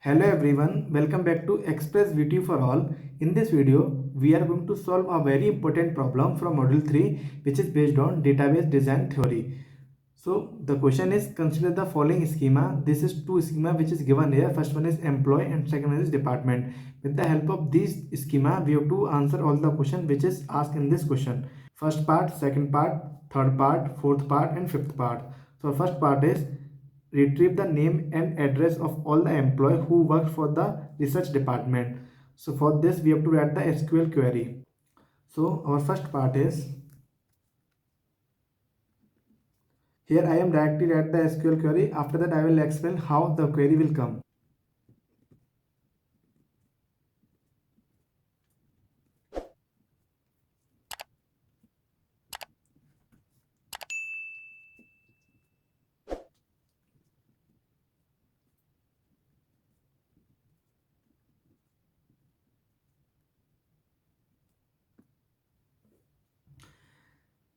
Hello everyone, welcome back to Express VTU for all. In this video, we are going to solve a very important problem from Module 3 which is based on database design theory. So the question is, consider the following schema. This is two schema which is given here. First one is employee and second one is department. With the help of these schema, we have to answer all the question which is asked in this question. First part, second part, third part, fourth part and fifth part. So first part is retrieve the name and address of all the employee who work for the research department. So for this we have to write the SQL query. So our first part is, here I am directly write the SQL query. After that I will explain how the query will come.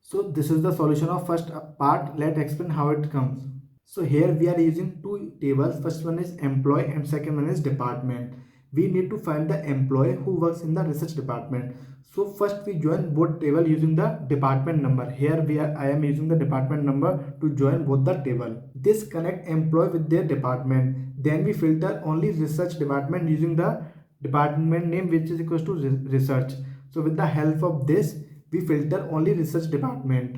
So this is the solution of first part. Let's explain how it comes. So here we are using two tables. First one is employee and second one is department. We need to find the employee who works in the research department. So first we join both table using the department number. Here I am using the department number to join both the table. This connect employee with their department. Then we filter only research department using the department name which is equals to research. So with the help of this we filter only research department.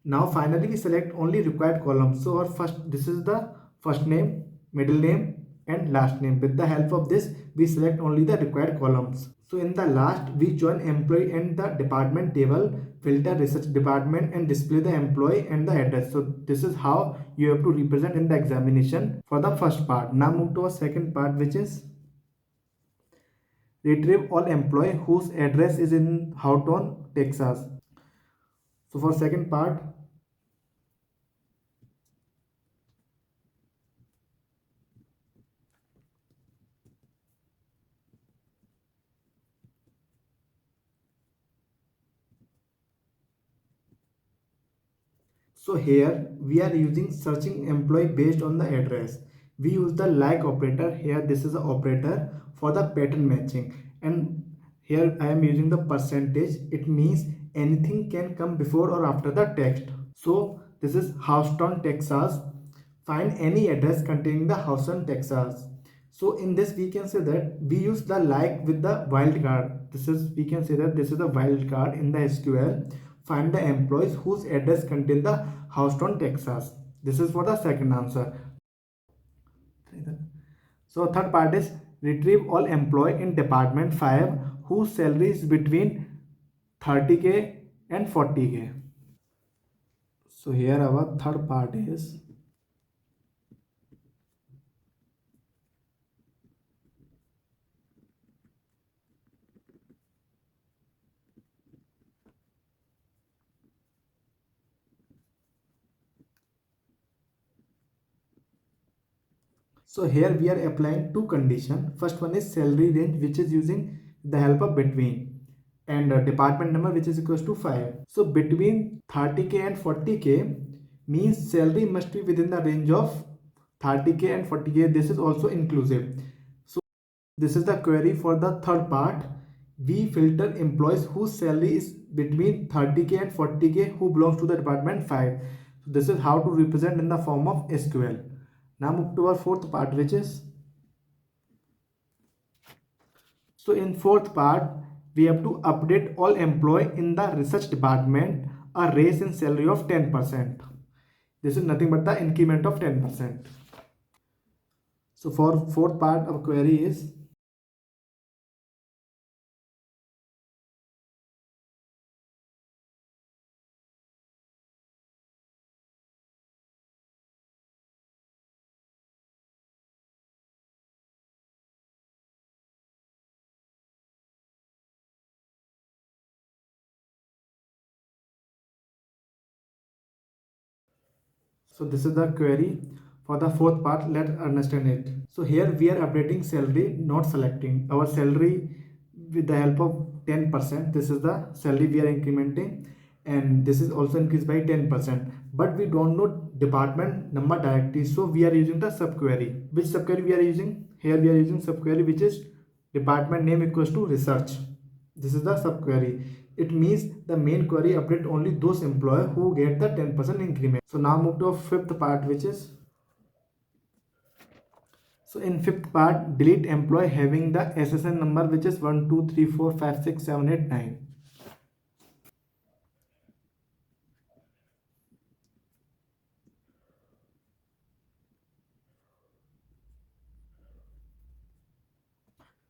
Now finally we select only required columns. So our this is the first name, middle name and last name. With the help of this we select only the required columns. So in the last we join employee and the department table, filter research department and display the employee and the address. So this is how you have to represent in the examination for the first part. Now move to our second part, which is retrieve all employee whose address is in Houghton, Texas. So for second part, so here we are using searching employee based on the address. We use the like operator. Here this is the operator for the pattern matching, and here I am using the percentage. It means anything can come before or after the text. So this is Houston, Texas. Find any address containing the Houston, Texas. So in this we can say that we use the like with the wildcard. This is, we can say that this is the wildcard in the SQL. Find the employees whose address contain the Houston, Texas. This is for the second answer. So third part is retrieve all employee in department 5 whose salary is between 30K and 40K. So here our third part is, so here we are applying two conditions. First one is salary range, which is using the help of between, and department number which is equals to 5. So between 30K and 40K means salary must be within the range of 30K and 40K. This is also inclusive. So this is the query for the third part. We filter employees whose salary is between 30K and 40K who belongs to the department 5. So this is how to represent in the form of SQL. Now move to our fourth part, which is, so in fourth part we have to update all employee in the research department a raise in salary of 10%. This is nothing but the increment of 10%. So for fourth part of query is, so this is the query for the fourth part. Let's understand it. So here we are updating salary, not selecting our salary with the help of 10%. This is the salary we are incrementing, and this is also increased by 10%. but we don't know department number directly, so we are using the subquery. Which subquery we are using? Here we are using subquery which is department name equals to research. This is the subquery. It means the main query update only those employees who get the 10% increment. So now move to a fifth part, which is, so in fifth part, delete employee having the SSN number which is 1 2 3 4 5 6 7 8 9.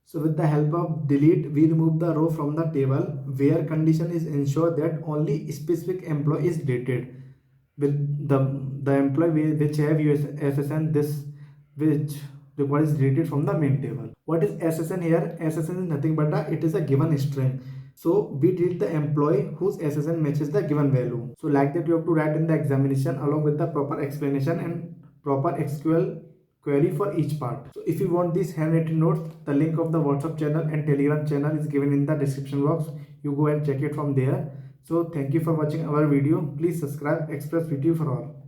So with the help of delete, we remove the row from the table where condition is ensure that only specific employee is deleted. With the employee which have SSN, this which requires deleted from the main table. What is SSN here? SSN is nothing but it is a given string. So we delete the employee whose SSN matches the given value. So like that you have to write in the examination along with the proper explanation and proper SQL query for each part. So if you want these handwritten notes, the link of the WhatsApp channel and Telegram channel is given in the description box. You go and check it from there. So thank you for watching our video. Please subscribe Express VTU for all.